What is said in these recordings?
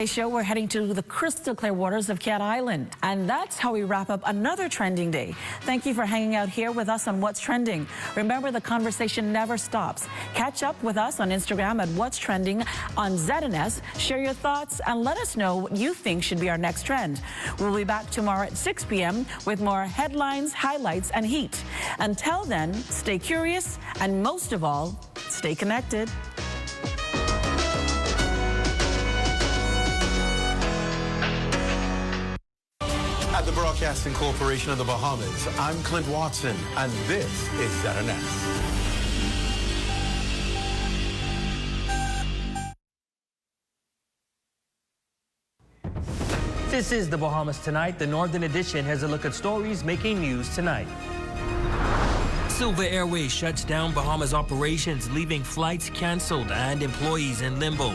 Show, we're heading to the crystal clear waters of Cat Island. And that's how we wrap up another trending day. Thank you for hanging out here with us on What's Trending. Remember, the conversation never stops. Catch up with us on Instagram at What's Trending on ZNS. Share your thoughts and let us know what you think should be our next trend. We'll be back tomorrow at 6 p.m. with more headlines, highlights, and heat. Until then, stay curious and most of all, stay connected. At the Broadcasting Corporation of the Bahamas, I'm Clint Watson, and this is ZNS. This is the Bahamas Tonight. The Northern Edition has a look at stories making news tonight. Silver Airways shuts down Bahamas operations, leaving flights canceled and employees in limbo.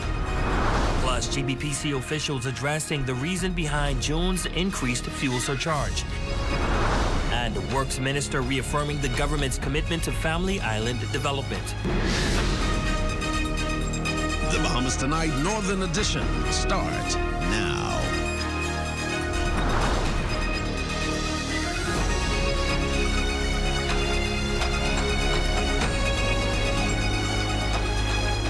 Plus, GBPC officials addressing the reason behind June's increased fuel surcharge. And the Works Minister reaffirming the government's commitment to Family Island development. The Bahamas Tonight Northern Edition starts now.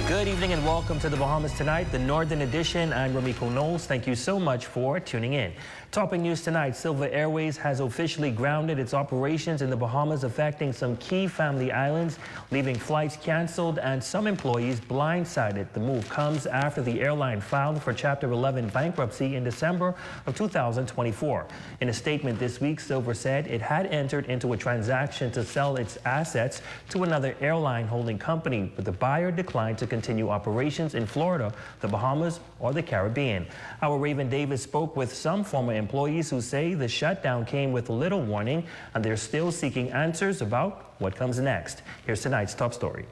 Good evening and welcome to the Bahamas Tonight, the Northern Edition. I'm Ramiko Knowles. Thank you so much for tuning in. Topping news tonight, Silver Airways has officially grounded its operations in the Bahamas, affecting some key family islands, leaving flights canceled and some employees blindsided. The move comes after the airline filed for Chapter 11 bankruptcy in December of 2024. In a statement this week, Silver said it had entered into a transaction to sell its assets to another airline holding company, but the buyer declined to continue operations in Florida, the Bahamas, or the Caribbean. Our Raven Davis spoke with some former employees who say the shutdown came with little warning, and they're still seeking answers about what comes next. Here's tonight's top story.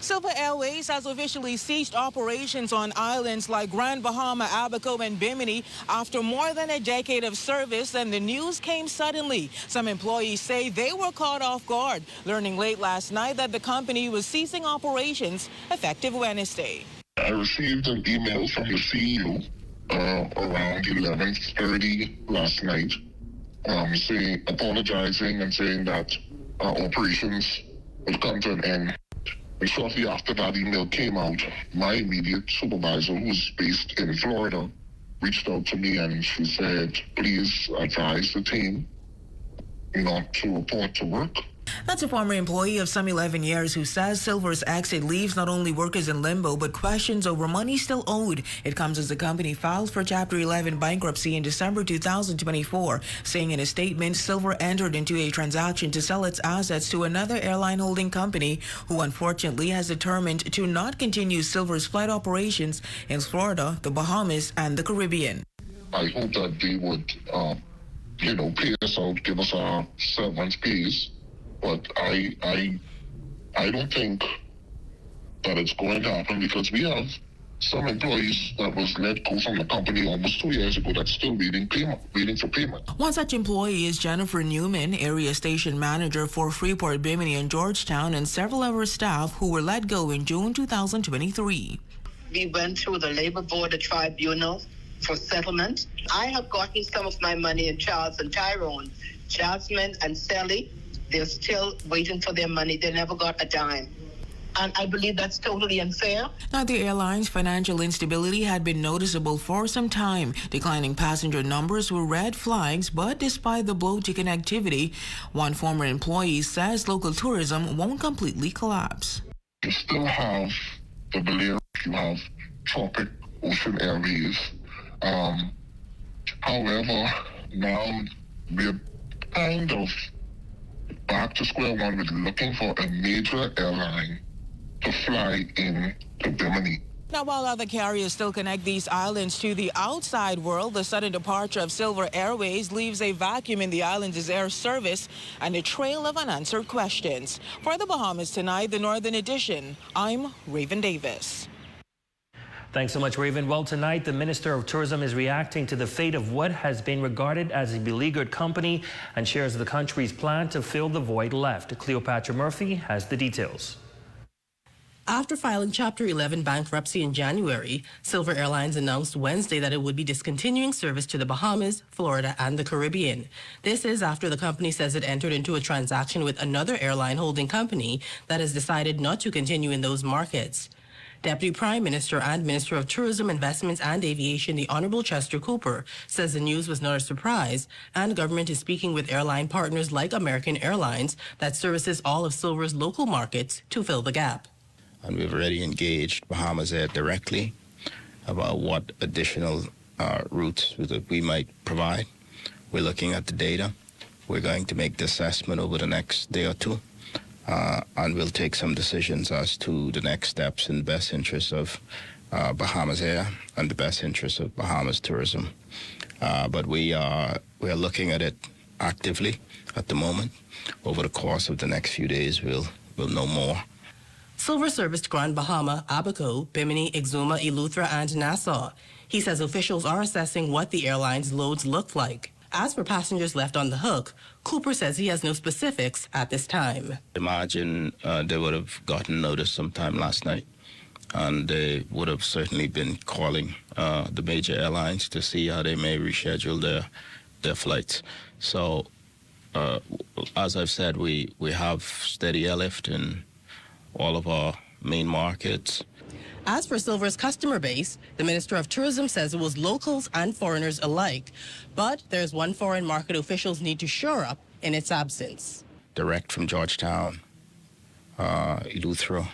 Silver Airways has officially ceased operations on islands like Grand Bahama, Abaco, and Bimini after more than a decade of service, and the news came suddenly. Some employees say they were caught off guard, learning late last night that the company was ceasing operations effective Wednesday. I received an email from the CEO around 11:30 last night, apologizing and saying that operations would come to an end. And shortly after that email came out, my immediate supervisor, who's based in Florida, reached out to me and she said, please advise the team not to report to work. That's a former employee of some 11 years who says Silver's exit leaves not only workers in limbo, but questions over money still owed. It comes as the company filed for Chapter 11 bankruptcy in December 2024, saying in a statement, Silver entered into a transaction to sell its assets to another airline holding company, who unfortunately has determined to not continue Silver's flight operations in Florida, the Bahamas, and the Caribbean. I hope that they would, pay us out, give us our 7 months pays. But I don't think that it's going to happen, because we have some employees that was let go from the company almost 2 years ago that's still waiting for payment. One such employee is Jennifer Newman, area station manager for Freeport, Bimini, and Georgetown, and several of her staff who were let go in June 2023. We went through the labor board, the tribunal for settlement. I have gotten some of my money in Charles and Tyrone. Jasmine and Sally, they're still waiting for their money. They never got a dime. And I believe that's totally unfair. Now, the airline's financial instability had been noticeable for some time. Declining passenger numbers were red flags, but despite the blow to connectivity, one former employee says local tourism won't completely collapse. You still have the Balearic, you have Tropic Ocean Airways. However, now we're kind of back to square one with looking for a major airline to fly in to Bimini. Now, while other carriers still connect these islands to the outside world, the sudden departure of Silver Airways leaves a vacuum in the island's air service and a trail of unanswered questions. For the Bahamas Tonight, the Northern Edition, I'm Raven Davis. Thanks so much, Raven. Well, tonight, the Minister of Tourism is reacting to the fate of what has been regarded as a beleaguered company and shares the country's plan to fill the void left. Cleopatra Murphy has the details. After filing Chapter 11 bankruptcy in January, Silver Airlines announced Wednesday that it would be discontinuing service to the Bahamas, Florida, and the Caribbean. This is after the company says it entered into a transaction with another airline holding company that has decided not to continue in those markets. Deputy Prime Minister and Minister of Tourism, Investments and Aviation, the Honorable Chester Cooper, says the news was not a surprise, and government is speaking with airline partners like American Airlines that services all of Silver's local markets to fill the gap. And we've already engaged Bahamas Air directly about what additional routes that we might provide. We're looking at the data. We're going to make the assessment over the next day or two. And we'll take some decisions as to the next steps in the best interest of Bahamas Air and the best interest of Bahamas tourism. But we are looking at it actively at the moment. Over the course of the next few days, we'll know more. Silver serviced Grand Bahama, Abaco, Bimini, Exuma, Eleuthera, and Nassau. He says officials are assessing what the airline's loads look like. As for passengers left on the hook, Cooper says he has no specifics at this time. Imagine they would have gotten notice sometime last night, and they would have certainly been calling the major airlines to see how they may reschedule their flights. So, as I've said, we have steady airlift in all of our main markets. As for Silver's customer base, the Minister of Tourism says it was locals and foreigners alike. But there's one foreign market officials need to shore up in its absence. Direct from Georgetown, Eleuthera,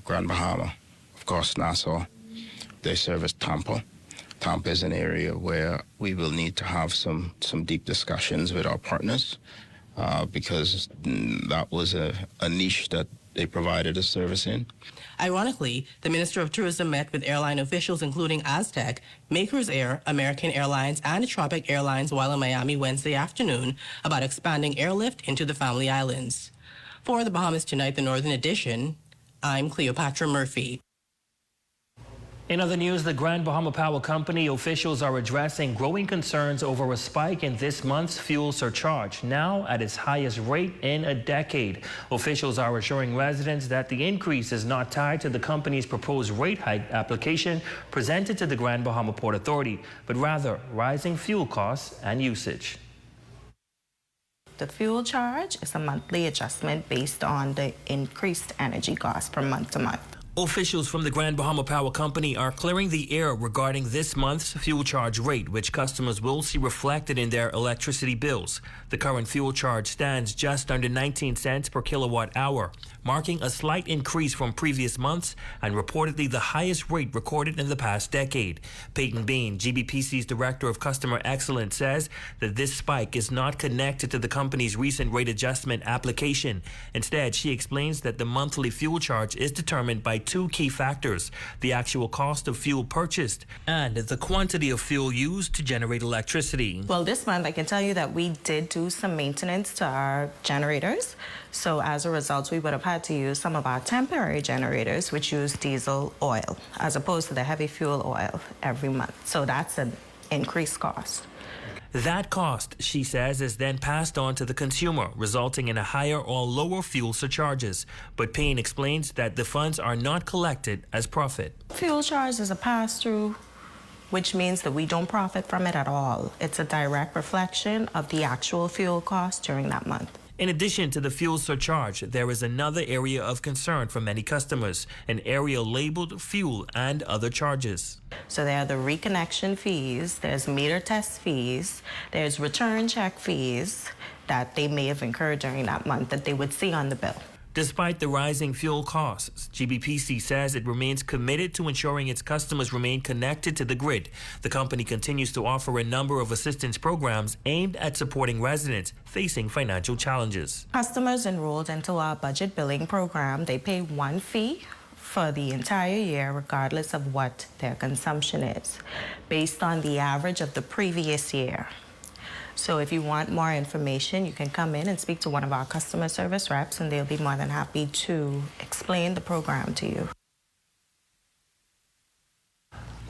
Grand Bahama, of course Nassau. They service Tampa. Tampa is an area where we will need to have some deep discussions with our partners because that was a niche that they provided a service in. Ironically, the Minister of Tourism met with airline officials including Aztec, Makers Air, American Airlines, and Tropic Airlines while in Miami Wednesday afternoon about expanding airlift into the Family Islands. For the Bahamas Tonight, the Northern Edition, I'm Cleopatra Murphy. In other news, the Grand Bahama Power Company officials are addressing growing concerns over a spike in this month's fuel surcharge, now at its highest rate in a decade. Officials are assuring residents that the increase is not tied to the company's proposed rate hike application presented to the Grand Bahama Port Authority, but rather rising fuel costs and usage. The fuel charge is a monthly adjustment based on the increased energy costs from month to month. Officials from the Grand Bahama Power Company are clearing the air regarding this month's fuel charge rate, which customers will see reflected in their electricity bills. The current fuel charge stands just under 19 cents per kilowatt hour, marking a slight increase from previous months and reportedly the highest rate recorded in the past decade. Peyton Bean, GBPC's Director of Customer Excellence, says that this spike is not connected to the company's recent rate adjustment application. Instead, she explains that the monthly fuel charge is determined by two key factors: the actual cost of fuel purchased and the quantity of fuel used to generate electricity. Well, this month I can tell you that we did do some maintenance to our generators. So as a result, we would have had to use some of our temporary generators, which use diesel oil, as opposed to the heavy fuel oil every month. So that's an increased cost. That cost, she says, is then passed on to the consumer, resulting in a higher or lower fuel surcharges. But Payne explains that the funds are not collected as profit. Fuel charge is a pass-through, which means that we don't profit from it at all. It's a direct reflection of the actual fuel cost during that month. In addition to the fuel surcharge, there is another area of concern for many customers, an area labeled fuel and other charges. So there are the reconnection fees, there's meter test fees, there's return check fees that they may have incurred during that month that they would see on the bill. Despite the rising fuel costs, GBPC says it remains committed to ensuring its customers remain connected to the grid. The company continues to offer a number of assistance programs aimed at supporting residents facing financial challenges. Customers enrolled into our budget billing program, they pay one fee for the entire year, regardless of what their consumption is, based on the average of the previous year. So if you want more information, you can come in and speak to one of our customer service reps, and they'll be more than happy to explain the program to you.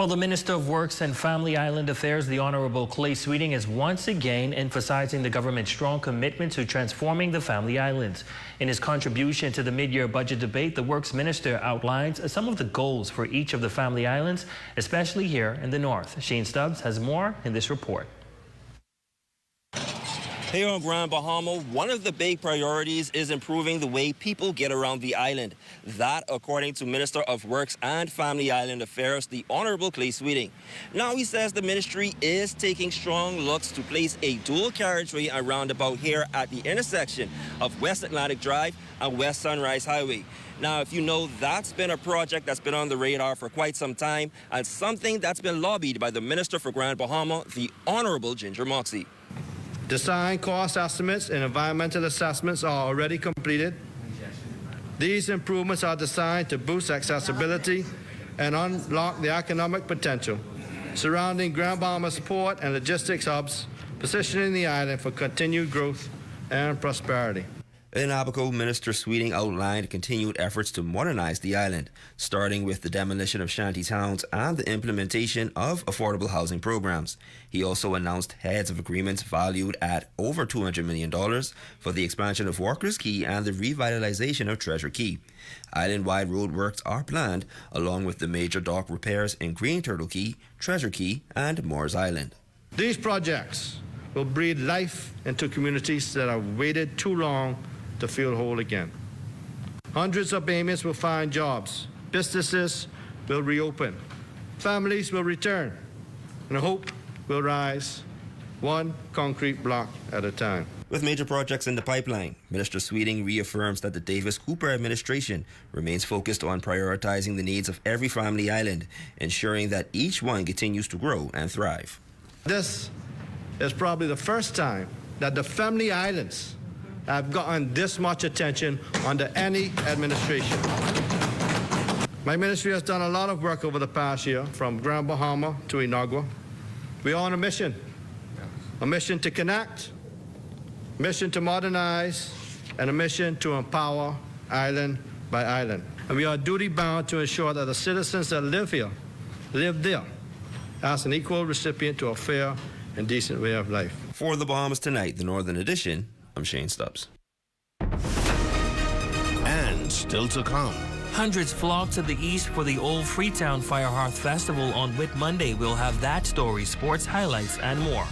Well, the Minister of Works and Family Island Affairs, the Honorable Clay Sweeting, is once again emphasizing the government's strong commitment to transforming the Family Islands. In his contribution to the mid-year budget debate, the Works Minister outlines some of the goals for each of the Family Islands, especially here in the north. Shane Stubbs has more in this report. Here on Grand Bahama, one of the big priorities is improving the way people get around the island. That, according to Minister of Works and Family Island Affairs, the Honorable Clay Sweeting. Now he says the ministry is taking strong looks to place a dual carriageway and roundabout here at the intersection of West Atlantic Drive and West Sunrise Highway. Now, if you know, that's been a project that's been on the radar for quite some time and something that's been lobbied by the Minister for Grand Bahama, the Honorable Ginger Moxie. Design cost estimates and environmental assessments are already completed. These improvements are designed to boost accessibility and unlock the economic potential surrounding Grand Bahama's port and logistics hubs, positioning the island for continued growth and prosperity. In Abaco, Minister Sweeting outlined continued efforts to modernize the island, starting with the demolition of shanty towns and the implementation of affordable housing programs. He also announced heads of agreements valued at over $200 million for the expansion of Walker's Key and the revitalization of Treasure Key. Island-wide roadworks are planned, along with the major dock repairs in Green Turtle Key, Treasure Key, and Moores Island. These projects will breathe life into communities that have waited too long to feel whole again. Hundreds of Bahamians will find jobs, businesses will reopen, families will return, and hope will rise, one concrete block at a time. With major projects in the pipeline, Minister Sweeting reaffirms that the Davis-Cooper administration remains focused on prioritizing the needs of every family island, ensuring that each one continues to grow and thrive. This is probably the first time that the family islands have gotten this much attention under any administration. My ministry has done a lot of work over the past year, from Grand Bahama to Inagua. We are on a mission to connect, a mission to modernize, and a mission to empower island by island. And we are duty-bound to ensure that the citizens that live here, live there, as an equal recipient to a fair and decent way of life. For the Bahamas Tonight, the Northern Edition, I'm Shane Stubbs. And still to come. Hundreds flock to the east for the Old Freetown Fire Hearth Festival on Whit Monday. We'll have that story, sports highlights, and more.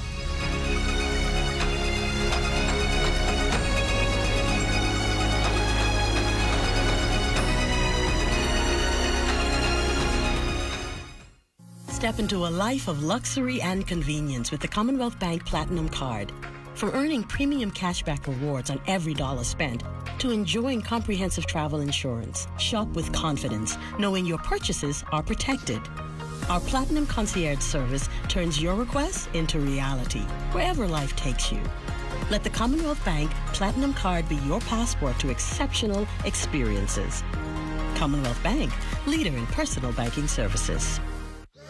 Step into a life of luxury and convenience with the Commonwealth Bank Platinum Card. From earning premium cashback rewards on every dollar spent to enjoying comprehensive travel insurance, shop with confidence, knowing your purchases are protected. Our Platinum Concierge service turns your requests into reality, wherever life takes you. Let the Commonwealth Bank Platinum Card be your passport to exceptional experiences. Commonwealth Bank, leader in personal banking services.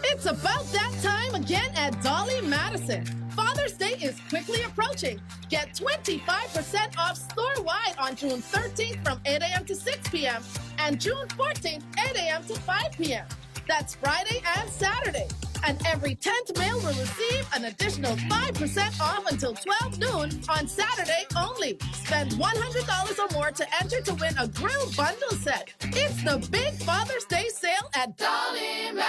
It's about that time again at Dolly Madison. Father's Day is quickly approaching. Get 25% off store-wide on June 13th from 8 a.m. to 6 p.m. and June 14th, 8 a.m. to 5 p.m. That's Friday and Saturday. And every 10th mail will receive an additional 5% off until 12 noon on Saturday only. Spend $100 or more to enter to win a grill bundle set. It's the big Father's Day sale at Dolly Madison.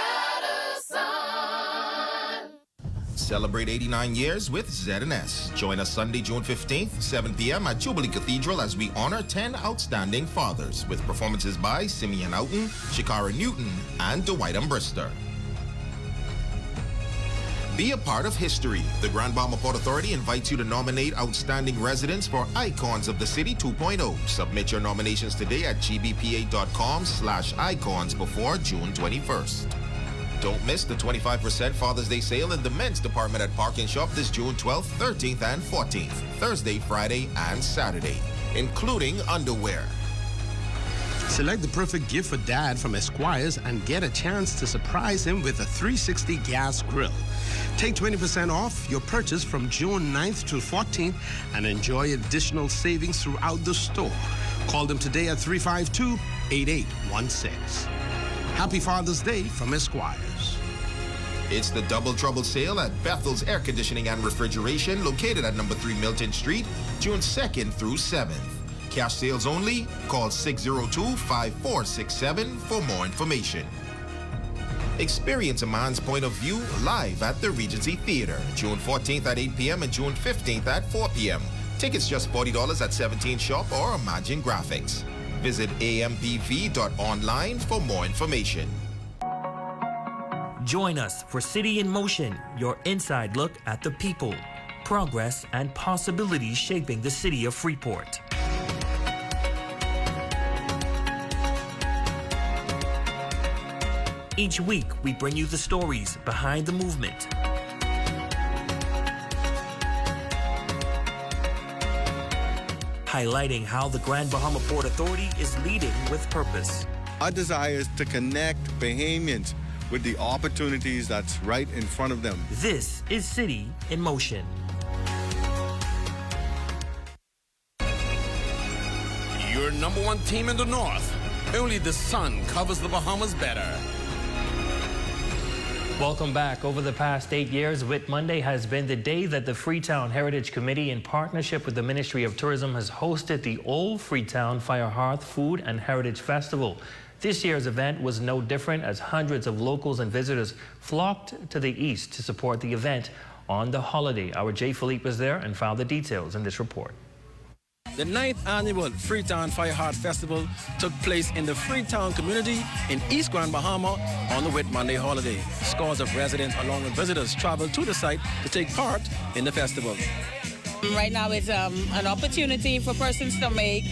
Celebrate 89 years with Z&S. Join us Sunday, June 15th, 7 p.m. at Jubilee Cathedral as we honor 10 outstanding fathers with performances by Simeon Houghton, Shakara Newton, and Dwight Umbrister. Be a part of history. The Grand Bahama Port Authority invites you to nominate outstanding residents for Icons of the City 2.0. Submit your nominations today at gbpa.com/icons before June 21st. Don't miss the 25% Father's Day sale in the men's department at Park & Shop this June 12th, 13th, and 14th, Thursday, Friday, and Saturday, including underwear. Select the perfect gift for dad from Esquires and get a chance to surprise him with a 360 gas grill. Take 20% off your purchase from June 9th to 14th and enjoy additional savings throughout the store. Call them today at 352-8816. Happy Father's Day from Esquires. It's the Double Trouble Sale at Bethel's Air Conditioning and Refrigeration, located at number 3 Milton Street, June 2nd through 7th. Cash sales only. Call 602-5467 for more information. Experience a man's point of view live at the Regency Theater, June 14th at 8 p.m. and June 15th at 4 p.m. Tickets just $40 at 17 Shop or Imagine Graphics. Visit ampv.online for more information. Join us for City in Motion, your inside look at the people, progress, and possibilities shaping the city of Freeport. Each week, we bring you the stories behind the movement. Highlighting how the Grand Bahama Port Authority is leading with purpose. Our desire is to connect Bahamians with the opportunities that's right in front of them. This is City in Motion. Your number one team in the North. Only the sun covers the Bahamas better. Welcome back. Over the past 8 years, Whit Monday has been the day that the Freetown Heritage Committee, in partnership with the Ministry of Tourism, has hosted the Old Freetown Fire Hearth Food and Heritage Festival. This year's event was no different, as hundreds of locals and visitors flocked to the east to support the event on the holiday. Our Jay Philippe was there and found the details in this report. The 9th annual Freetown Fire Hearth Festival took place in the Freetown community in East Grand Bahama on the Whit Monday holiday. Scores of residents along with visitors traveled to the site to take part in the festival. Right now it's an opportunity for persons to make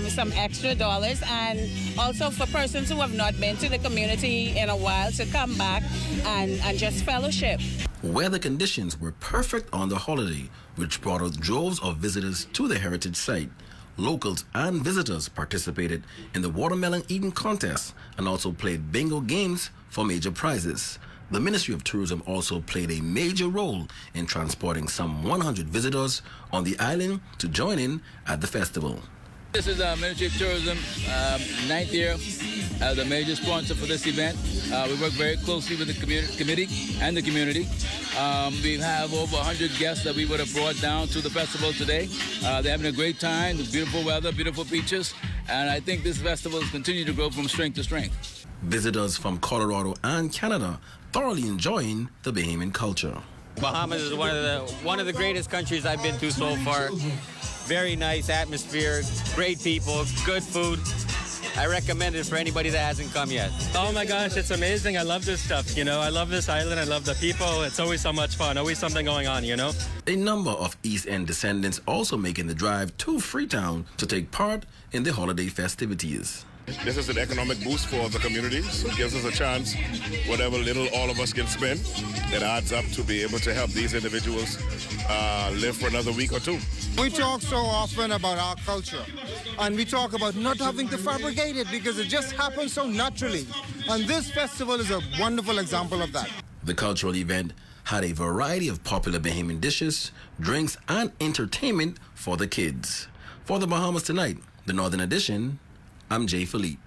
some extra dollars, and also for persons who have not been to the community in a while to come back and just fellowship. Weather conditions were perfect on the holiday, which brought out droves of visitors to the heritage site. Locals and visitors participated in the watermelon eating contest and also played bingo games for major prizes. The Ministry of Tourism also played a major role in transporting some 100 visitors on the island to join in at the festival. This is Ministry of Tourism, 9th year as a major sponsor for this event. We work very closely with the committee and the community. We have over 100 guests that we would have brought down to the festival today. They're having a great time, the beautiful weather, beautiful beaches, and I think this festival has continued to grow from strength to strength. Visitors from Colorado and Canada thoroughly enjoying the Bahamian culture. Bahamas is one of the greatest countries I've been to so far. Very nice atmosphere, great people, good food. I recommend it for anybody that hasn't come yet. Oh my gosh, it's amazing. I love this stuff, you know. I love this island. I love the people. It's always so much fun, always something going on, you know. A number of East End descendants also making the drive to Freetown to take part in the holiday festivities. This is an economic boost for the community, so it gives us a chance, whatever little all of us can spend, it adds up to be able to help these individuals live for another week or two. We talk so often about our culture, and we talk about not having to fabricate it because it just happens so naturally. And this festival is a wonderful example of that. The cultural event had a variety of popular Bahamian dishes, drinks, and entertainment for the kids. For the Bahamas Tonight, the Northern Edition, I'm Jay Philippe.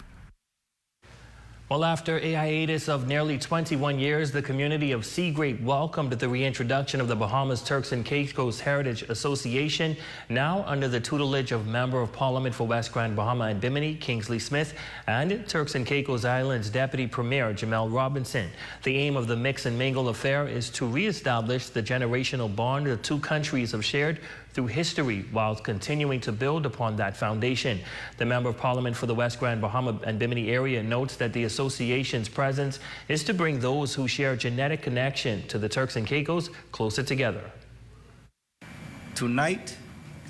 Well, after a hiatus of nearly 21 years, the community of Seagrape welcomed the reintroduction of the Bahamas Turks and Caicos Heritage Association, now under the tutelage of Member of Parliament for West Grand Bahama and Bimini, Kingsley Smith, and Turks and Caicos Islands Deputy Premier Jamel Robinson. The aim of the Mix and Mingle affair is to reestablish the generational bond the two countries have shared through history, while continuing to build upon that foundation. The Member of Parliament for the West Grand Bahama and Bimini area notes that the association's presence is to bring those who share genetic connection to the Turks and Caicos closer together. Tonight,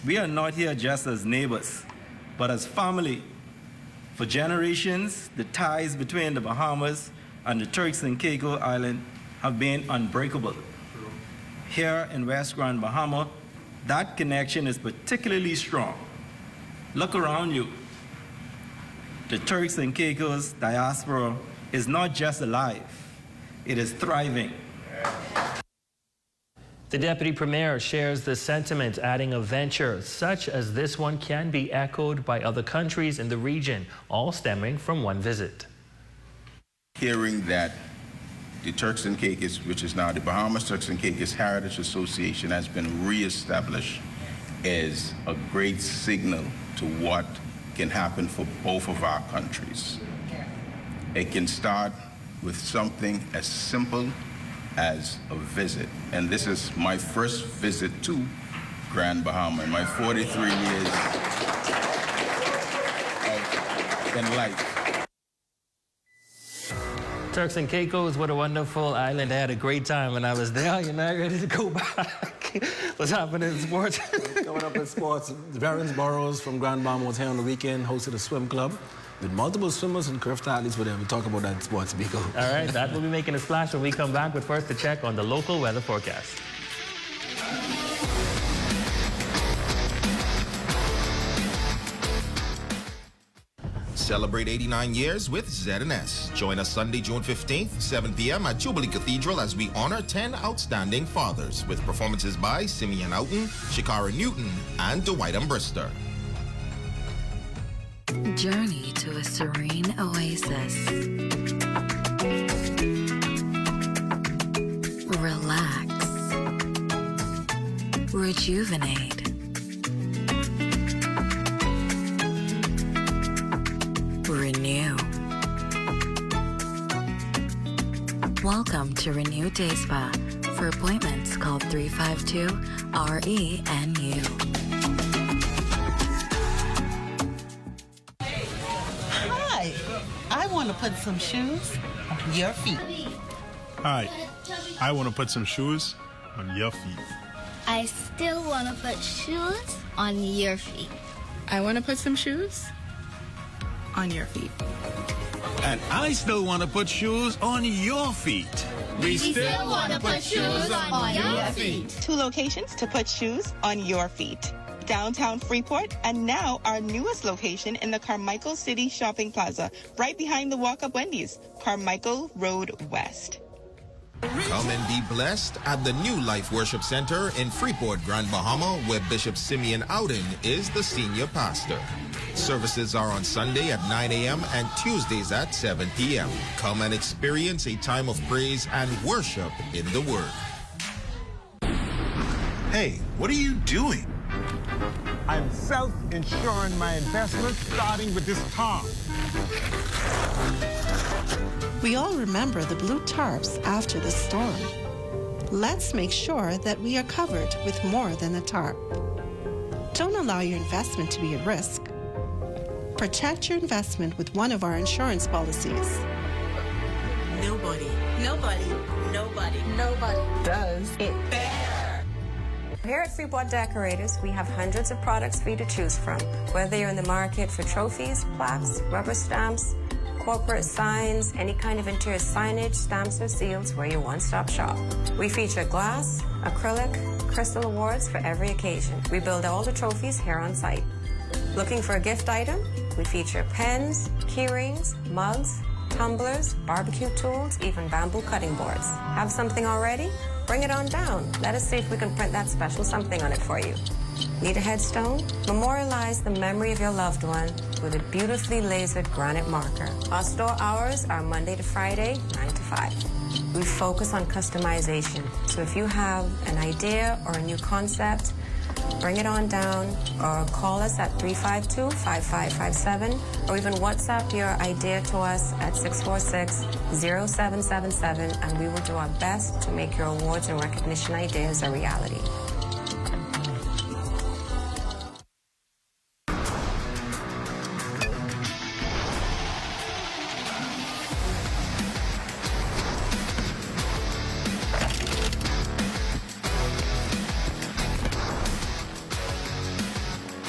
we are not here just as neighbors, but as family. For generations, the ties between the Bahamas and the Turks and Caicos Island have been unbreakable. Here in West Grand Bahama, that connection is particularly strong. Look around you. The Turks and Caicos diaspora is not just alive, it is thriving. The Deputy Premier shares the sentiment, adding a venture such as this one can be echoed by other countries in the region, all stemming from one visit. Hearing that the Turks and Caicos, which is now the Bahamas Turks and Caicos Heritage Association, has been reestablished, is a great signal to what can happen for both of our countries. It can start with something as simple as a visit. And this is my first visit to Grand Bahama in my 43 years in life. Turks and Caicos, what a wonderful island. I had a great time when I was there. You're not ready to go back. What's happening in sports? Coming up in sports, Varens Burroughs from Grand Bahama was here on the weekend, hosted a swim club with multiple swimmers and curved athletes with them. We'll talk about that in sports, Biko. All right, that will be making a splash when we come back, but first to check on the local weather forecast. Celebrate 89 years with Z&S. Join us Sunday, June 15th, 7 p.m. at Jubilee Cathedral as we honor 10 outstanding fathers with performances by Simeon Houghton, Shakara Newton, and Dwight Brister. Journey to a serene oasis. Relax. Rejuvenate. Renew. Welcome to Renew Day Spa. For appointments, call 352-RENU. Hi, I want to put some shoes on your feet. Hi, I want to put some shoes on your feet. I still want to put shoes on your feet. I want to put some shoes on your feet. And I still want to put shoes on your feet. We still want to put shoes on your feet. 2 locations to put shoes on your feet. Downtown Freeport, and now our newest location in the Carmichael City Shopping Plaza, right behind the Walk-Up Wendy's, Carmichael Road West. Come and be blessed at the New Life Worship Center in Freeport, Grand Bahama, where Bishop Simeon Houghton is the senior pastor. Services are on Sunday at 9 a.m. and Tuesdays at 7 p.m. Come and experience a time of praise and worship in the Word. Hey, what are you doing? I'm self-insuring my investments, starting with this tarp. We all remember the blue tarps after the storm. Let's make sure that we are covered with more than a tarp. Don't allow your investment to be at risk. Protect your investment with one of our insurance policies. Nobody does it better. Here at Freeport Decorators, we have hundreds of products for you to choose from. Whether you're in the market for trophies, plaques, rubber stamps, corporate signs, any kind of interior signage, stamps, or seals, we're your one-stop shop. We feature glass, acrylic, crystal awards for every occasion. We build all the trophies here on site. Looking for a gift item? We feature pens, key rings, mugs, tumblers, barbecue tools, even bamboo cutting boards. Have something already? Bring it on down. Let us see if we can print that special something on it for you. Need a headstone? Memorialize the memory of your loved one with a beautifully lasered granite marker. Our store hours are Monday to Friday, 9 to 5. We focus on customization. So if you have an idea or a new concept, bring it on down or call us at 352-5557 or even WhatsApp your idea to us at 646-0777 and we will do our best to make your awards and recognition ideas a reality.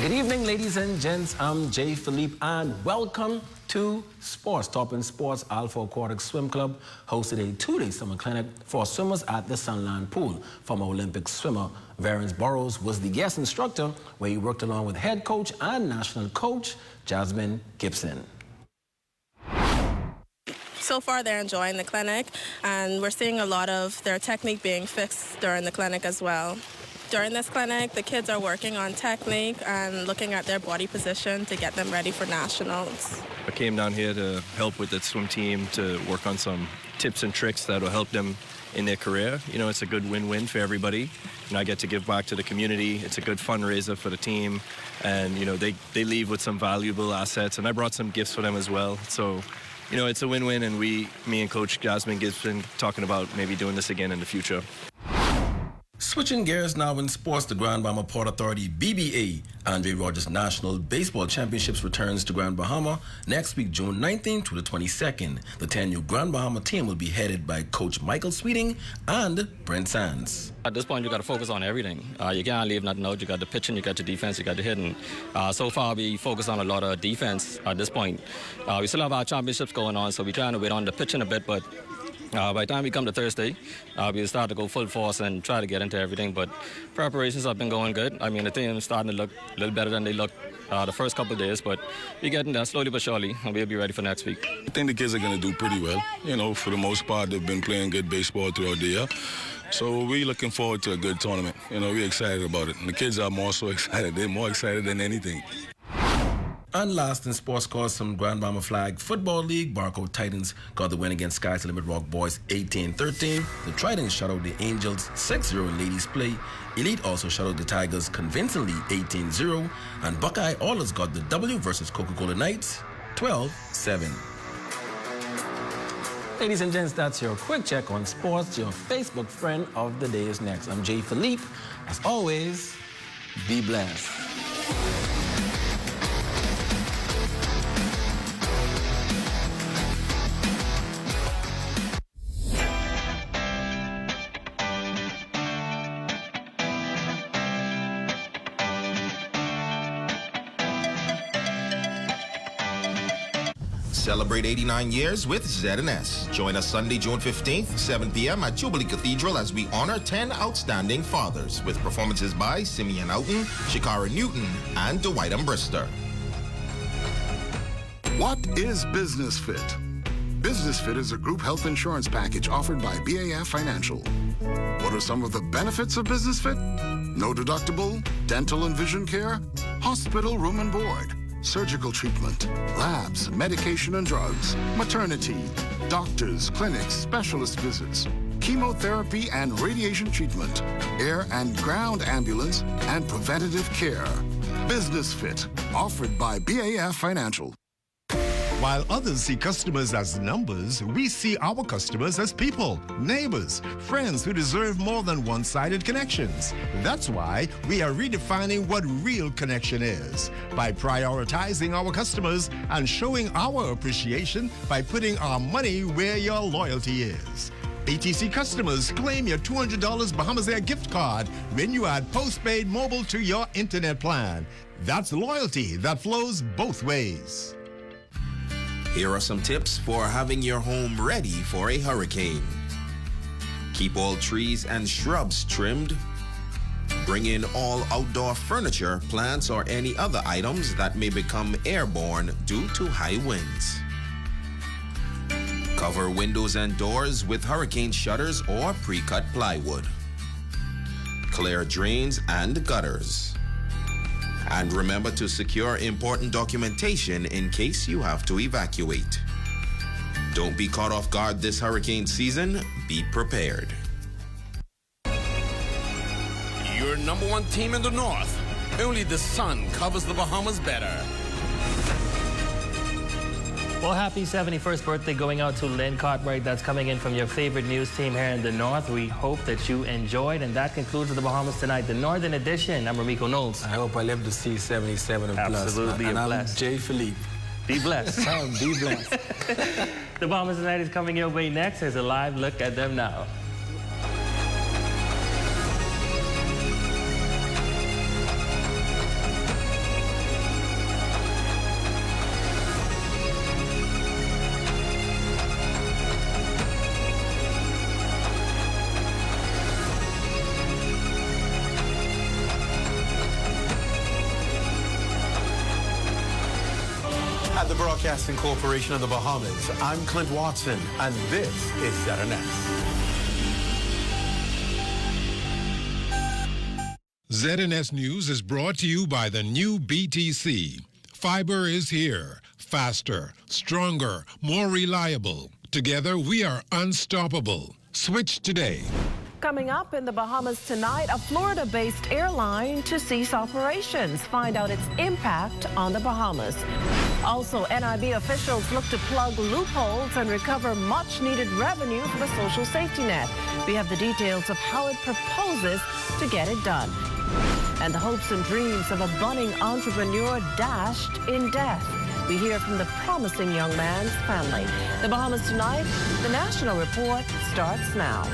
Good evening, ladies and gents. I'm Jay Philippe, and welcome to Sports. Top in Sports, Alpha Aquatic Swim Club hosted a 2-day summer clinic for swimmers at the Sunland Pool. Former Olympic swimmer Varens Burroughs was the guest instructor, where he worked along with head coach and national coach Jasmine Gibson. So far, they're enjoying the clinic, and we're seeing a lot of their technique being fixed during the clinic as well. During this clinic, the kids are working on technique and looking at their body position to get them ready for nationals. I came down here to help with the swim team, to work on some tips and tricks that will help them in their career. You know, it's a good win-win for everybody. I get to give back to the community. It's a good fundraiser for the team. And, they leave with some valuable assets. And I brought some gifts for them as well. So, it's a win-win. And me and Coach Jasmine Gibson talking about maybe doing this again in the future. Switching gears now in sports, the Grand Bahama Port Authority BBA Andre Rogers National Baseball Championships returns to Grand Bahama next week, June 19th to the 22nd. The 10-U Grand Bahama team will be headed by Coach Michael Sweeting and Brent Sands. At this point, you got to focus on everything. You can't leave nothing out. You got the pitching, you got the defense, you got the hitting. So far, we focus on a lot of defense at this point. We still have our championships going on, so we're trying to wait on the pitching a bit, but by the time we come to Thursday, we'll start to go full force and try to get into everything. But preparations have been going good. I mean, the team is starting to look a little better than they looked the first couple of days, but we're getting there slowly but surely, and we'll be ready for next week. I think the kids are going to do pretty well. For the most part, they've been playing good baseball throughout the year. So we're looking forward to a good tournament. We're excited about it. And the kids are more so excited. They're more excited than anything. And last in sports scores from Grand Bahama Flag Football League, Barco Titans got the win against Sky's Limit Rock Boys 18-13. The Tridents shut out the Angels 6-0 in ladies play. Elite also shut out the Tigers convincingly 18-0. And Buckeye Oilers got the W versus Coca-Cola Knights 12-7. Ladies and gents, that's your quick check on sports. Your Facebook friend of the day is next. I'm Jay Philippe. As always, be blessed. Celebrate 89 years with ZNS. Join us Sunday, June 15th, 7 p.m. at Jubilee Cathedral as we honor 10 outstanding fathers with performances by Simeon Houghton, Shakara Newton, and Dwight Brister. What is Business Fit? Business Fit is a group health insurance package offered by BAF Financial. What are some of the benefits of Business Fit? No deductible, dental and vision care, hospital room and board, surgical treatment, labs, medication and drugs, maternity, doctors, clinics, specialist visits, chemotherapy and radiation treatment, air and ground ambulance, and preventative care. Business Fit, offered by BAF Financial. While others see customers as numbers, we see our customers as people, neighbors, friends who deserve more than one-sided connections. That's why we are redefining what real connection is by prioritizing our customers and showing our appreciation by putting our money where your loyalty is. BTC customers, claim your $200 Bahamas Air gift card when you add postpaid mobile to your internet plan. That's loyalty that flows both ways. Here are some tips for having your home ready for a hurricane. Keep all trees and shrubs trimmed. Bring in all outdoor furniture, plants, or any other items that may become airborne due to high winds. Cover windows and doors with hurricane shutters or pre-cut plywood. Clear drains and gutters. And remember to secure important documentation in case you have to evacuate. Don't be caught off guard this hurricane season. Be prepared. Your number one team in the North. Only the sun covers the Bahamas better. Well, happy 71st birthday going out to Lynn Cartwright. That's coming in from your favorite news team here in the North. We hope that you enjoyed. And that concludes the Bahamas Tonight, the Northern Edition. I'm Ramiko Knowles. I hope I live to see 77 and plus. Absolutely, and I'm blessed. Jay Philippe. Be blessed. Be blessed. The Bahamas Tonight is coming your way next. Here's a live look at them now. At the Broadcasting Corporation of the Bahamas, I'm Clint Watson, and this is ZNS. ZNS News is brought to you by the new BTC. Fiber is here. Faster, stronger, more reliable. Together, we are unstoppable. Switch today. Coming up in the Bahamas tonight, a Florida-based airline to cease operations. Find out its impact on the Bahamas. Also, NIB officials look to plug loopholes and recover much-needed revenue for the social safety net. We have the details of how it proposes to get it done. And the hopes and dreams of a budding entrepreneur dashed in death. We hear from the promising young man's family. The Bahamas tonight, the National Report starts now.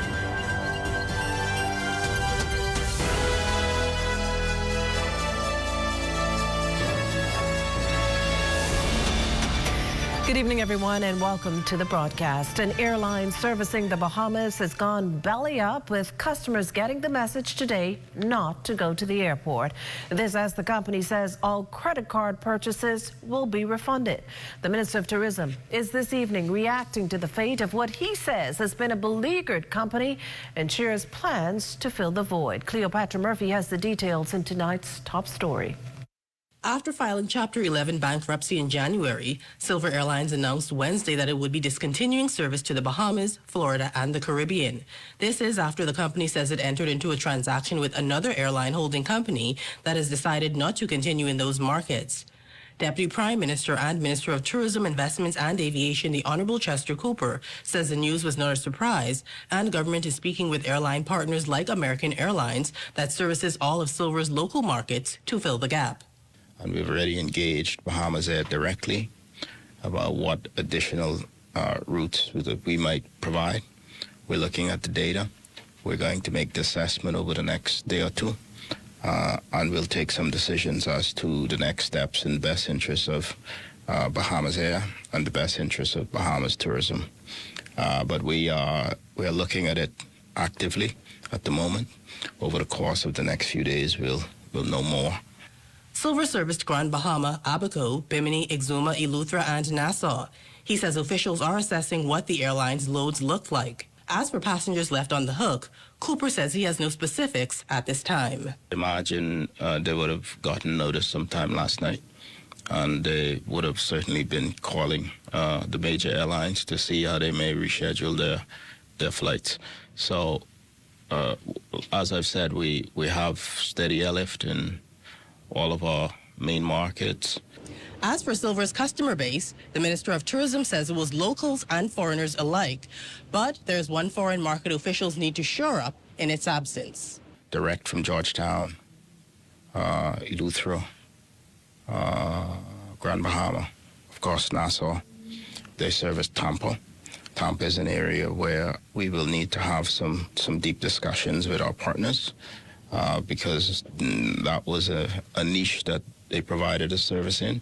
Good evening, everyone, and welcome to the broadcast. An airline servicing the Bahamas has gone belly up, with customers getting the message today not to go to the airport. This as the company says all credit card purchases will be refunded. The Minister of Tourism is this evening reacting to the fate of what he says has been a beleaguered company and shares plans to fill the void. Cleopatra Murphy has the details in tonight's top story. After filing Chapter 11 bankruptcy in January, Silver Airlines announced Wednesday that it would be discontinuing service to the Bahamas, Florida, and the Caribbean. This is after the company says it entered into a transaction with another airline holding company that has decided not to continue in those markets. Deputy Prime Minister and Minister of Tourism, Investments and Aviation, the Honorable Chester Cooper, says the news was not a surprise, and government is speaking with airline partners like American Airlines that services all of Silver's local markets to fill the gap. And we've already engaged Bahamas Air directly about what additional routes that we might provide. We're looking at the data. We're going to make the assessment over the next day or two, and we'll take some decisions as to the next steps in the best interest of Bahamas Air and the best interest of Bahamas tourism. But we are looking at it actively at the moment. Over the course of the next few days, we'll know more. Silver serviced Grand Bahama, Abaco, Bimini, Exuma, Eleuthera, and Nassau. He says officials are assessing what the airline's loads look like. As for passengers left on the hook, Cooper says he has no specifics at this time. Imagine they would have gotten notice sometime last night, and they would have certainly been calling the major airlines to see how they may reschedule their flights. So, as I've said, we have steady airlift in all of our main markets. As for Silver's customer base, the Minister of Tourism says it was locals and foreigners alike. But there's one foreign market officials need to shore up in its absence. Direct from Georgetown, Eleuthera, Grand Bahama, of course Nassau. They service Tampa. Tampa is an area where we will need to have some deep discussions with our partners. Because that was a niche that they provided a service in.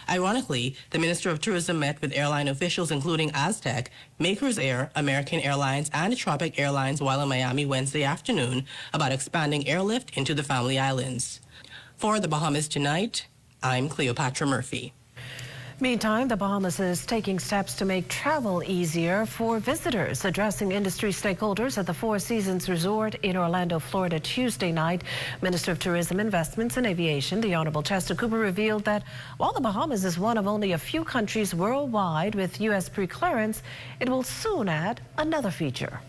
Ironically, the Minister of Tourism met with airline officials including Aztec, Makers Air, American Airlines, and Tropic Airlines while in Miami Wednesday afternoon about expanding airlift into the Family Islands. For the Bahamas Tonight, I'm Cleopatra Murphy. Meantime, the Bahamas is taking steps to make travel easier for visitors. Addressing industry stakeholders at the Four Seasons Resort in Orlando, Florida, Tuesday night, Minister of Tourism, Investments and Aviation, the Honorable Chester Cooper, revealed that while the Bahamas is one of only a few countries worldwide with U.S. pre-clearance, it will soon add another feature.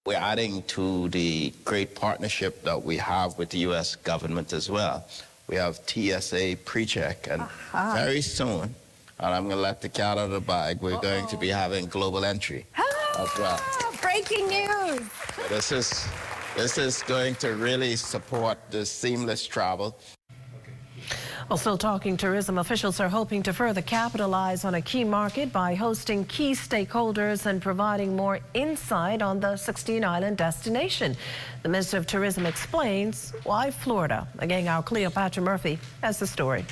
We're adding to the great partnership that we have with the U.S. government as well. We have TSA pre-check, and very soon, and I'm going to let the cat out of the bag, we're going to be having global entry as well. Breaking news! So this is going to really support the seamless travel. Well, still talking tourism, officials are hoping to further capitalize on a key market by hosting key stakeholders and providing more insight on the 16-island destination. The Minister of Tourism explains why Florida. Again, our Cleopatra Murphy has the story.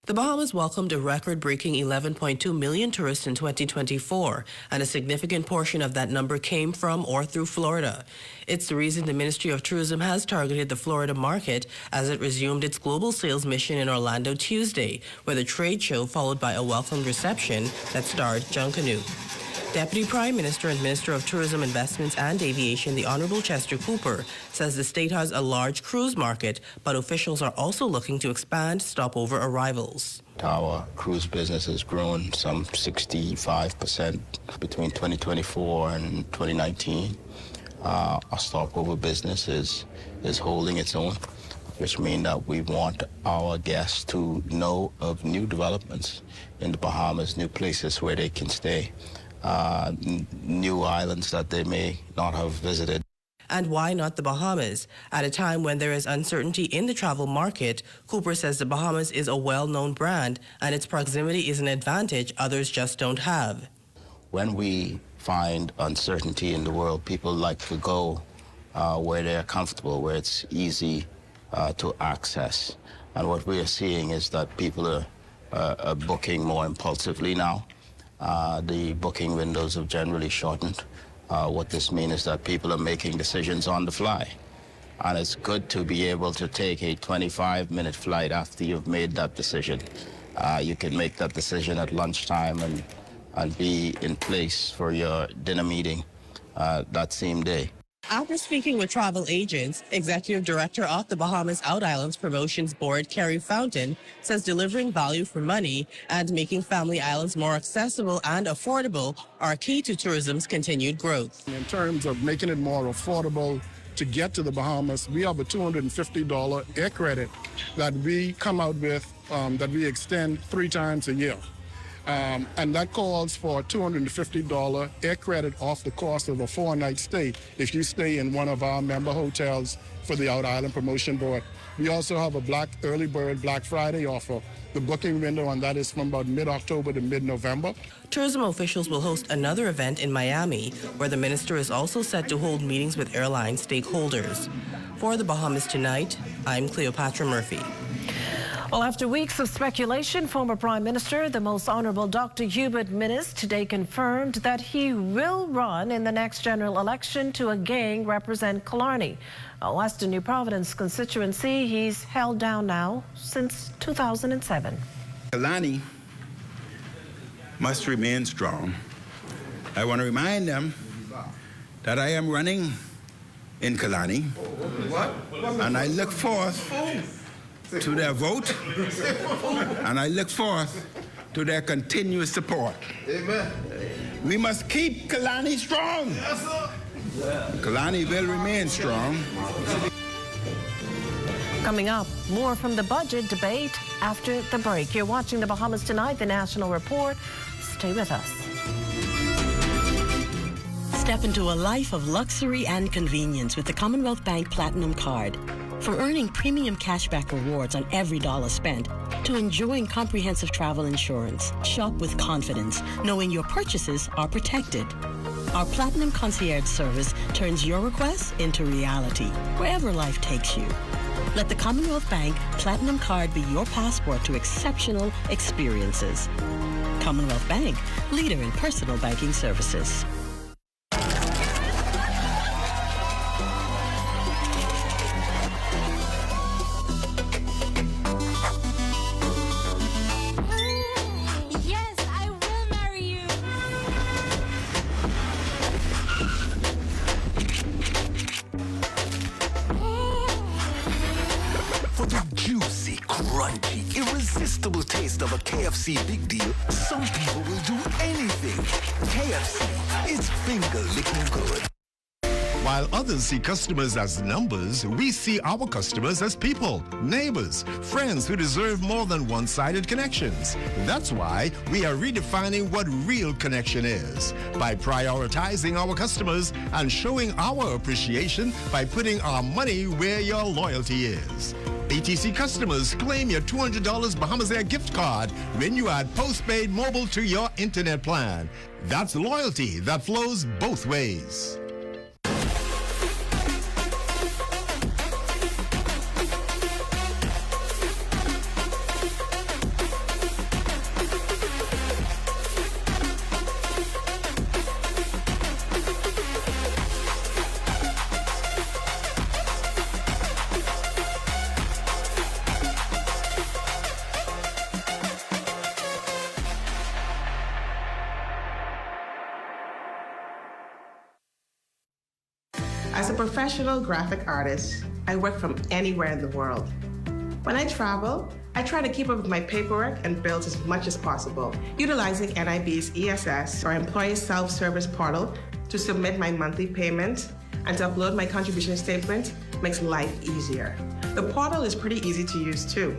The Bahamas welcomed a record-breaking 11.2 million tourists in 2024, and a significant portion of that number came from or through Florida. It's the reason the Ministry of Tourism has targeted the Florida market as it resumed its global sales mission in Orlando Tuesday, with a trade show followed by a welcome reception that starred Junkanoo. Deputy Prime Minister and Minister of Tourism, Investments and Aviation, the Honourable Chester Cooper, says the state has a large cruise market, but officials are also looking to expand stopover arrivals. Our cruise business has grown some 65% between 2024 and 2019. Our stopover business is holding its own, which means that we want our guests to know of new developments in the Bahamas, new places where they can stay. New islands that they may not have visited. And why not the Bahamas? At a time when there is uncertainty in the travel market, Cooper says the Bahamas is a well-known brand and its proximity is an advantage others just don't have. When we find uncertainty in the world, people like to go where they're comfortable, where it's easy to access. And what we are seeing is that people are booking more impulsively now. The booking windows have generally shortened. What this means is that people are making decisions on the fly. And it's good to be able to take a 25-minute flight after you've made that decision. You can make that decision at lunchtime and be in place for your dinner meeting that same day. After speaking with travel agents, Executive Director of the Bahamas Out Islands Promotions Board, Kerry Fountain, says delivering value for money and making family islands more accessible and affordable are key to tourism's continued growth. In terms of making it more affordable to get to the Bahamas, we have a $250 air credit that we come out with, that we extend 3 times a year. And that calls for a $250 air credit off the cost of a 4-night stay if you stay in one of our member hotels for the Out Island Promotion Board. We also have a early bird Black Friday offer. The booking window on that is from about mid-October to mid-November. Tourism officials will host another event in Miami, where the minister is also set to hold meetings with airline stakeholders. For the Bahamas Tonight, I'm Cleopatra Murphy. Well, after weeks of speculation, former Prime Minister, the Most Honourable Dr. Hubert Minnis, today confirmed that he will run in the next general election to again represent Killarney, a Western New Providence constituency he's held down now since 2007. Killarney must remain strong. I want to remind them that I am running in Killarney, and I look forth to their vote, and I look forth to their continuous support. Amen. We must keep Killarney strong. Yes, sir. Killarney will remain strong. Coming up, more from the budget debate after the break. You're watching the Bahamas Tonight, the National Report. Stay with us. Step into a life of luxury and convenience with the Commonwealth Bank Platinum Card. From earning premium cashback rewards on every dollar spent to enjoying comprehensive travel insurance, shop with confidence, knowing your purchases are protected. Our Platinum Concierge service turns your requests into reality, wherever life takes you. Let the Commonwealth Bank Platinum Card be your passport to exceptional experiences. Commonwealth Bank, leader in personal banking services. Irresistible taste of a KFC big deal, some people will do anything. KFC, it's finger-licking good. While others see customers as numbers, we see our customers as people, neighbors, friends who deserve more than one-sided connections. That's why we are redefining what real connection is by prioritizing our customers and showing our appreciation by putting our money where your loyalty is. BTC customers, claim your $200 Bahamas Air gift card when you add postpaid mobile to your internet plan. That's loyalty that flows both ways. As a professional graphic artist, I work from anywhere in the world. When I travel, I try to keep up with my paperwork and bills as much as possible, utilizing NIB's ESS, or Employee Self-Service Portal, to submit my monthly payment and to upload my contribution statement makes life easier. The portal is pretty easy to use too.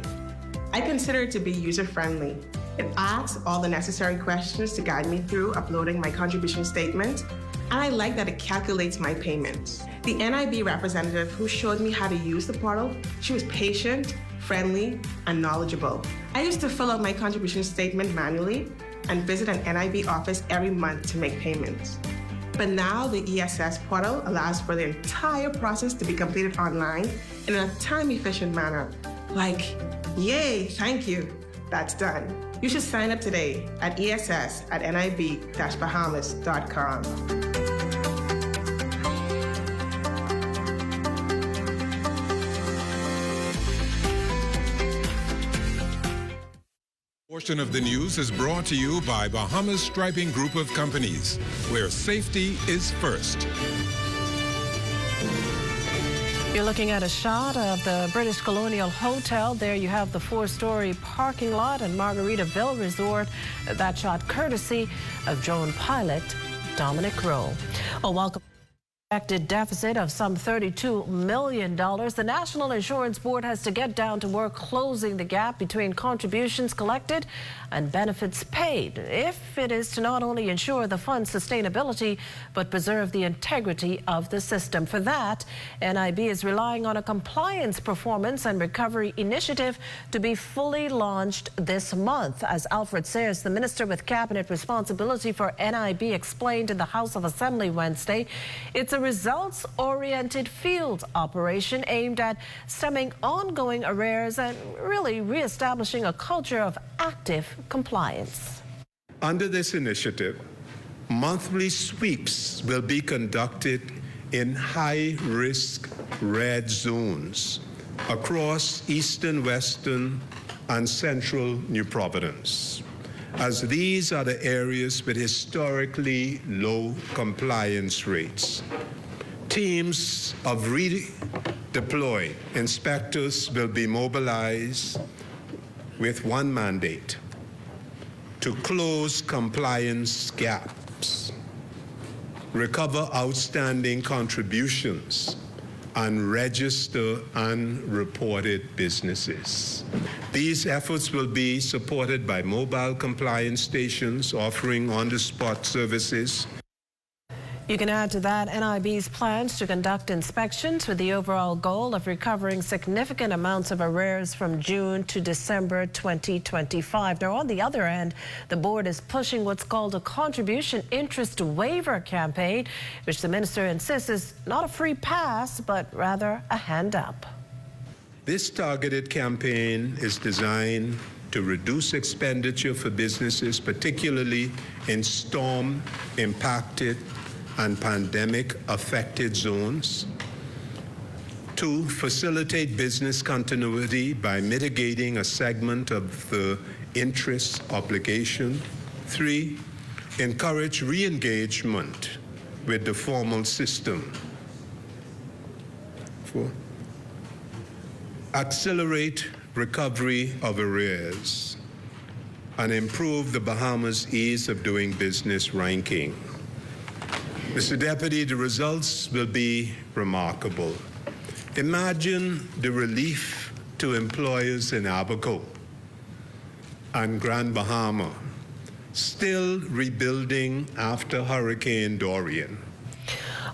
I consider it to be user-friendly. It asks all the necessary questions to guide me through uploading my contribution statement, and I like that it calculates my payments. The NIB representative who showed me how to use the portal, she was patient, friendly, and knowledgeable. I used to fill out my contribution statement manually and visit an NIB office every month to make payments. But now the ESS portal allows for the entire process to be completed online in a time-efficient manner. Like, yay, thank you, that's done. You should sign up today at ess@nib-bahamas.com. Portion of the news is brought to you by Bahamas Striping Group of Companies, where safety is first. You're looking at a shot of the British Colonial Hotel. There you have the 4-story parking lot and Margaritaville Resort. That shot courtesy of drone pilot Dominic Rowe. Oh, welcome. Expected deficit of some $32 million. The National Insurance Board has to get down to work closing the gap between contributions collected and benefits paid, if it is to not only ensure the fund's sustainability, but preserve the integrity of the system. For that, NIB is relying on a compliance performance and recovery initiative to be fully launched this month. As Alfred Sayers, the minister with cabinet responsibility for NIB, explained in the House of Assembly Wednesday, it's a results-oriented field operation aimed at stemming ongoing arrears and really reestablishing a culture of active compliance. Under this initiative, monthly sweeps will be conducted in high-risk red zones across eastern, western, and central New Providence, as these are the areas with historically low compliance rates. Teams of redeployed inspectors will be mobilized with one mandate: to close compliance gaps, recover outstanding contributions, and register unreported businesses. These efforts will be supported by mobile compliance stations offering on-the-spot services. You can add to that NIB's plans to conduct inspections with the overall goal of recovering significant amounts of arrears from June to December 2025. Now, on the other end, the board is pushing what's called a contribution interest waiver campaign, which the minister insists is not a free pass, but rather a hand up. This targeted campaign is designed to reduce expenditure for businesses, particularly in storm-impacted and pandemic-affected zones. 2, facilitate business continuity by mitigating a segment of the interest obligation. 3, encourage re-engagement with the formal system. 4, accelerate recovery of arrears and improve the Bahamas' ease of doing business ranking. Mr. Deputy, the results will be remarkable. Imagine the relief to employers in Abaco and Grand Bahama, still rebuilding after Hurricane Dorian.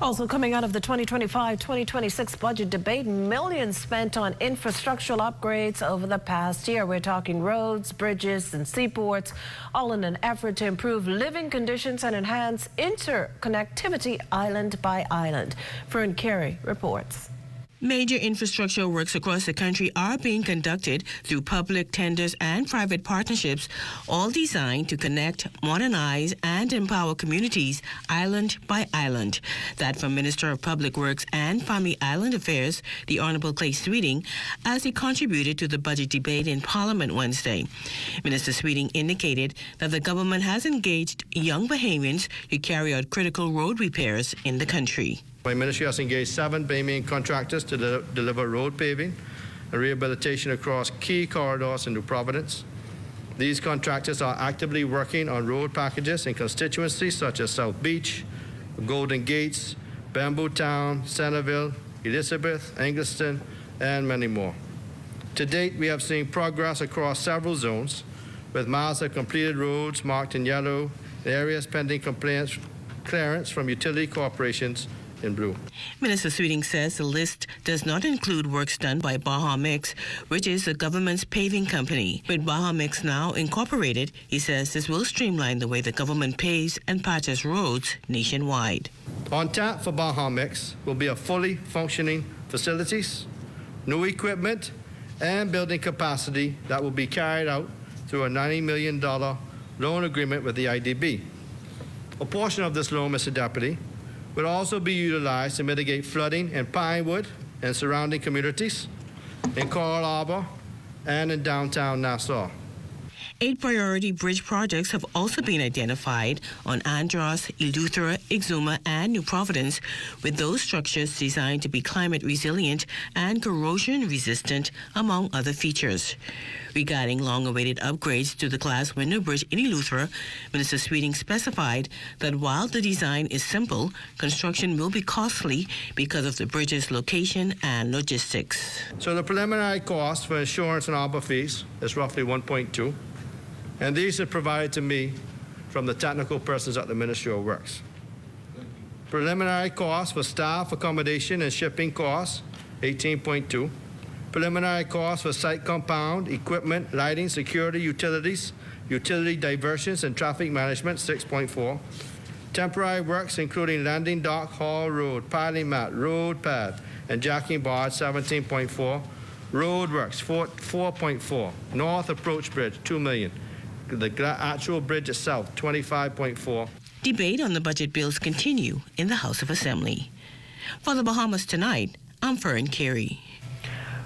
Also coming out of the 2025-2026 budget debate, millions spent on infrastructural upgrades over the past year. We're talking roads, bridges, and seaports, all in an effort to improve living conditions and enhance interconnectivity island by island. Fern Carey reports. Major infrastructure works across the country are being conducted through public tenders and private partnerships, all designed to connect, modernize, and empower communities island by island. That from Minister of Public Works and Family Island Affairs, the Honorable Clay Sweeting, as he contributed to the budget debate in Parliament Wednesday. Minister Sweeting indicated that the government has engaged young Bahamians to carry out critical road repairs in the country. My ministry has engaged 7 main contractors to deliver road paving and rehabilitation across key corridors in New Providence. These contractors are actively working on road packages in constituencies such as South Beach, Golden Gates, Bamboo Town, Centerville, Elizabeth, Engliston, and many more. To date, we have seen progress across several zones, with miles of completed roads marked in yellow, areas pending clearance from utility corporations in blue. Minister Sweeting says the list does not include works done by Bahamas, which is the government's paving company. With Bahamas now incorporated, he says this will streamline the way the government paves and patches roads nationwide. On tap for Bahamas will be a fully functioning facilities, new equipment, and building capacity that will be carried out through a $90 million loan agreement with the IDB. A portion of this loan, Mr. Deputy, will also be utilized to mitigate flooding in Pinewood and surrounding communities, in Coral Harbor, and in downtown Nassau. 8 priority bridge projects have also been identified on Andros, Eleuthera, Exuma, and New Providence, with those structures designed to be climate resilient and corrosion resistant, among other features. Regarding long-awaited upgrades to the glass window bridge in Eleuthera, Minister Sweeting specified that while the design is simple, construction will be costly because of the bridge's location and logistics. So the preliminary cost for insurance and arbor fees is roughly $1.2, and these are provided to me from the technical persons at the Ministry of Works. Preliminary cost for staff accommodation and shipping costs, $18.2. Preliminary cost for site compound, equipment, lighting, security, utilities, utility diversions, and traffic management, $6.4. Temporary works, including landing dock, hall road, piling mat, road pad, and jacking barge, $17.4. Road works, $4.4. North Approach Bridge, $2 million. The actual bridge itself, $25.4. Debate on the budget bills continue in the House of Assembly. For the Bahamas Tonight, I'm Fern Carey.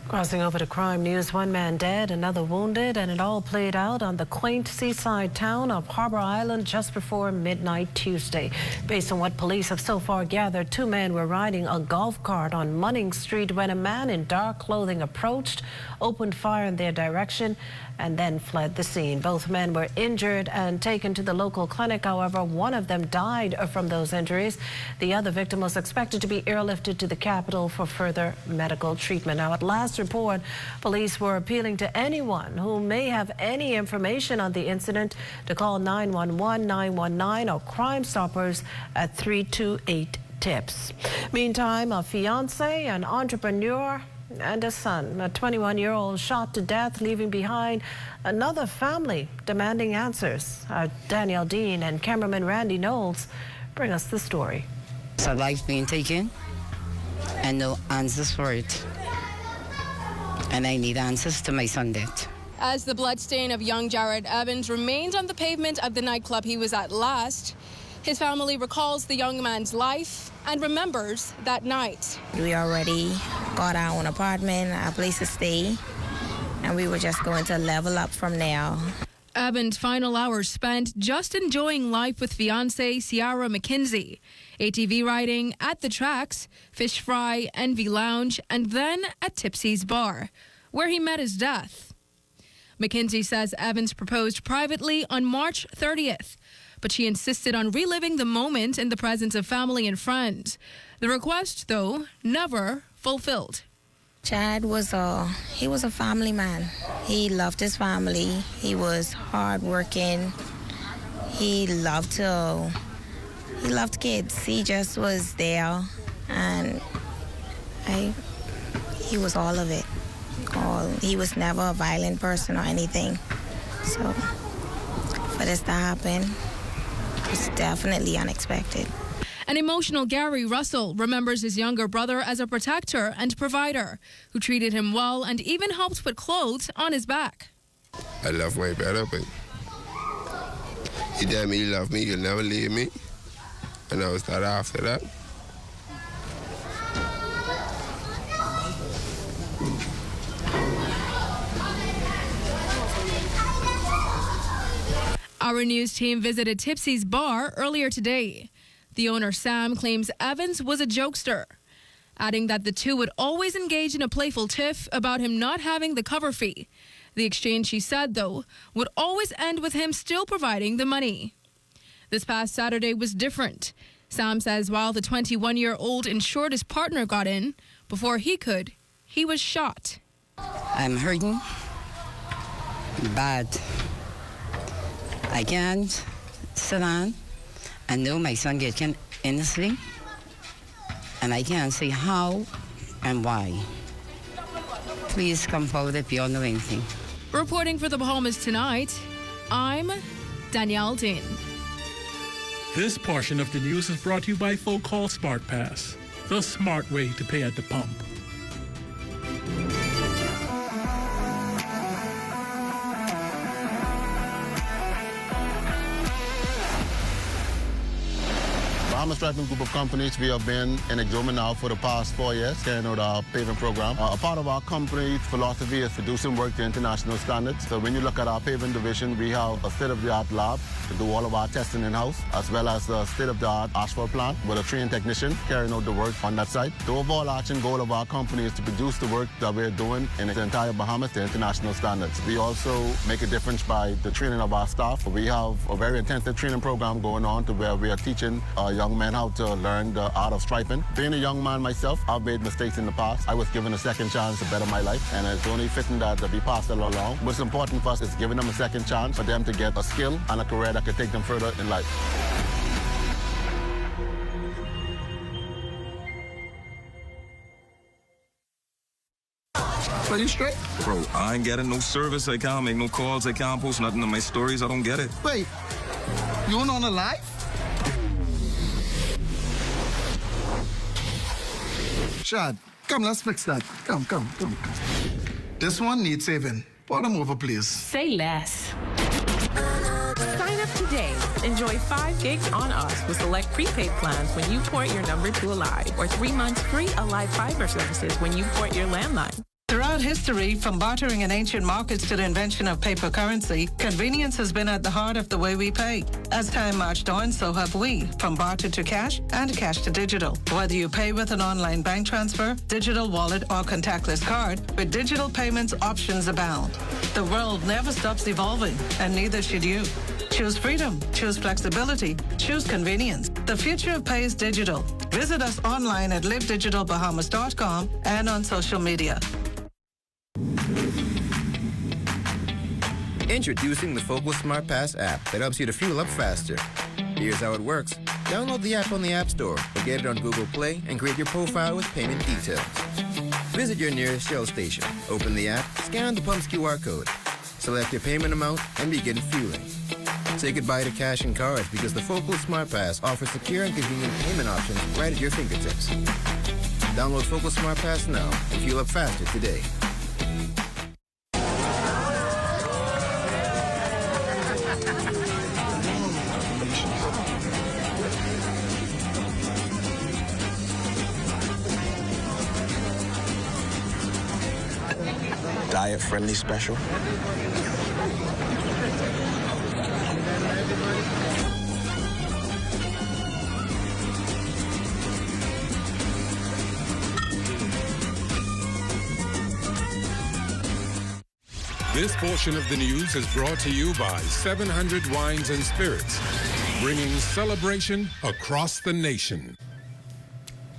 Crossing over to crime news, 1 man dead, another wounded, and it all played out on the quaint seaside town of Harbor Island just before midnight Tuesday. Based on what police have so far gathered, 2 men were riding a golf cart on Munning Street when a man in dark clothing approached, opened fire in their direction, and then fled the scene. Both men were injured and taken to the local clinic. However, one of them died from those injuries. The other victim was expected to be airlifted to the capital for further medical treatment. Now, at last report, police were appealing to anyone who may have any information on the incident to call 911, 919, or Crime Stoppers at 328 TIPS. Meantime, a fiance, an entrepreneur, and a son, a 21-year-old shot to death, leaving behind another family demanding answers. Danielle Dean and cameraman Randy Knowles bring us the story. A life being taken and no answers for it. And I need answers to my son death. As the bloodstain of young Jared Evans remains on the pavement of the nightclub he was at last, his family recalls the young man's life and remembers that night. We already got our own apartment, our place to stay, and we were just going to level up from there. Evans' final hours spent just enjoying life with fiancée Ciara McKenzie. ATV riding, at the tracks, fish fry, Envy Lounge, and then at Tipsy's Bar, where he met his death. McKenzie says Evans proposed privately on March 30th, but she insisted on reliving the moment in the presence of family and friends. The request, though, never fulfilled. Chad was a family man. He loved his family. He was hardworking. He loved kids. He just was there, and he was all of it. He was never a violent person or anything. So for this to happen, it's definitely unexpected. An emotional Gary Russell remembers his younger brother as a protector and provider who treated him well and even helped put clothes on his back. I love my brother, but he told me he loved me, he'll never leave me. And I was that after that. Our news team visited Tipsy's Bar earlier today. The owner, Sam, claims Evans was a jokester, adding that the two would always engage in a playful tiff about him not having the cover fee. The exchange, she said, though, would always end with him still providing the money. This past Saturday was different. Sam says while the 21-year-old insured his partner got in, before he could, he was shot. I'm hurting bad. I can't sit down and know my son getting innocently, and I can't say how and why. Please come forward if you all know anything. Reporting for the Bahamas Tonight, I'm Danielle Dean. This portion of the news is brought to you by Folk Call Smart Pass, the smart way to pay at the pump. Bahamas Striping Group of Companies, we have been in Exuma now for the past 4 years, carrying out our paving program. A part of our company's philosophy is to do some work to international standards. So when you look at our paving division, we have a state-of-the-art lab to do all of our testing in-house, as well as a state-of-the-art asphalt plant with a trained technician carrying out the work on that site. The overarching goal of our company is to produce the work that we're doing in the entire Bahamas to international standards. We also make a difference by the training of our staff. We have a very intensive training program going on to where we are teaching young men how to learn the art of striping. Being a young man myself, I've made mistakes in the past. I was given a second chance to better my life, and it's only fitting that we pass it along. What's important for us is giving them a second chance for them to get a skill and a career that could take them further in life. Are you straight? Bro, I ain't getting no service. I can't make no calls. I can't post nothing on my stories. I don't get it. Wait, you on a live? Shad, come, let's fix that. Come. This one needs saving. Pour them over, please. Say less. Sign up today. Enjoy 5 gigs on us with select prepaid plans when you port your number to Alive, or 3 months free Alive fiber services when you port your landline. Throughout history, from bartering in ancient markets to the invention of paper currency, convenience has been at the heart of the way we pay. As time marched on, so have we, from barter to cash and cash to digital. Whether you pay with an online bank transfer, digital wallet, or contactless card, with digital payments, options abound. The world never stops evolving, and neither should you. Choose freedom, choose flexibility, choose convenience. The future of pay is digital. Visit us online at livedigitalbahamas.com and on social media. Introducing the Focal Smart Pass app that helps you to fuel up faster. Here's how it works. Download the app on the App Store or get it on Google Play and create your profile with payment details. Visit your nearest Shell station. Open the app, scan the pump's QR code. Select your payment amount and begin fueling. Say goodbye to cash and cards because the Focal Smart Pass offers secure and convenient payment options right at your fingertips. Download Focal Smart Pass now and fuel up faster today. Diet-friendly special. This portion of the news is brought to you by 700 Wines and Spirits, bringing celebration across the nation.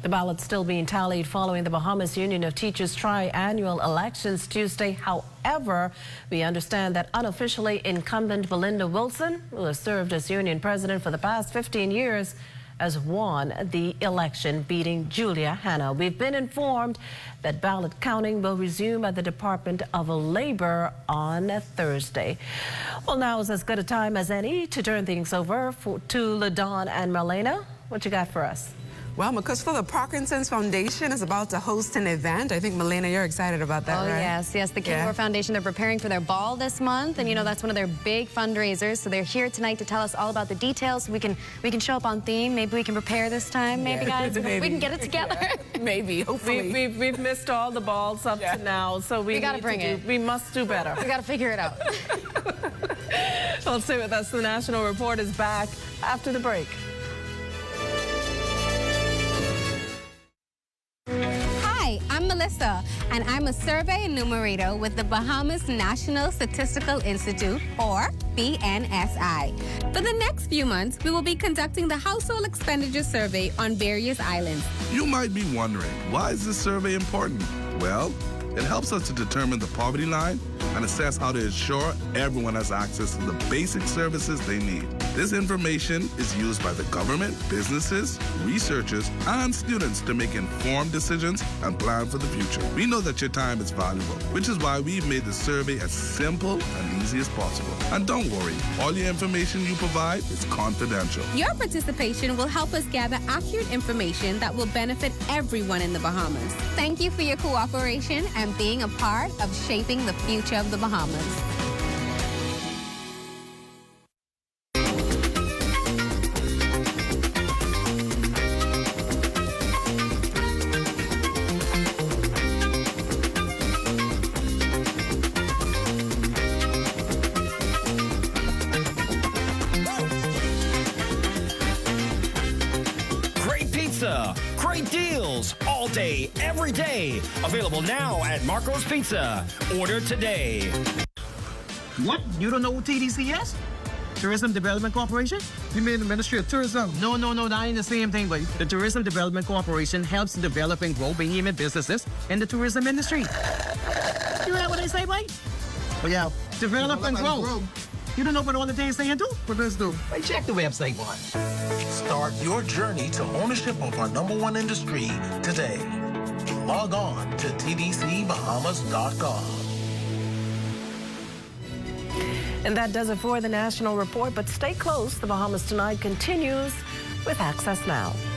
The ballots still being tallied following the Bahamas Union of Teachers tri-annual elections Tuesday. However, we understand that unofficially incumbent Belinda Wilson, who has served as union president for the past 15 years, has won the election, beating Julia Hanna. We've been informed that ballot counting will resume at the Department of Labor on Thursday. Well, now is as good a time as any to turn things over to LaDawn and Marlena. What you got for us? Well, because the Parkinson's Foundation is about to host an event. I think, Melina, you're excited about that, right? Yes. The King Foundation, they're preparing for their ball this month, and, you know, that's one of their big fundraisers. So they're here tonight to tell us all about the details. We can show up on theme. Maybe we can prepare this time. Maybe, guys, we can get it together. Maybe, hopefully. We've missed all the balls up to now, so we got to bring it. We must do better. We got to figure it out. Well, stay with us. The National Report is back after the break. I'm Melissa, and I'm a survey enumerator with the Bahamas National Statistical Institute, or BNSI. For the next few months, we will be conducting the Household Expenditure Survey on various islands. You might be wondering, why is this survey important? Well, it helps us to determine the poverty line and assess how to ensure everyone has access to the basic services they need. This information is used by the government, businesses, researchers, and students to make informed decisions and plan for the future. We know that your time is valuable, which is why we've made the survey as simple and easy as possible. And don't worry, all your information you provide is confidential. Your participation will help us gather accurate information that will benefit everyone in the Bahamas. Thank you for your cooperation and being a part of shaping the future of the Bahamas. Great deals all day, every day. Available now at Marco's Pizza. Order today. What? You don't know what TDC is? Tourism Development Corporation? You mean the Ministry of Tourism? No, that ain't the same thing, but the Tourism Development Corporation helps to develop and grow behemoth businesses in the tourism industry. You heard what they say, boy? Well, yeah, develop and grow. You don't know what all the things they do? What does do? Hey, check the website one. Start your journey to ownership of our #1 industry today. Log on to tdcbahamas.com. And that does it for the National Report, but stay close. The Bahamas Tonight continues with Access Now.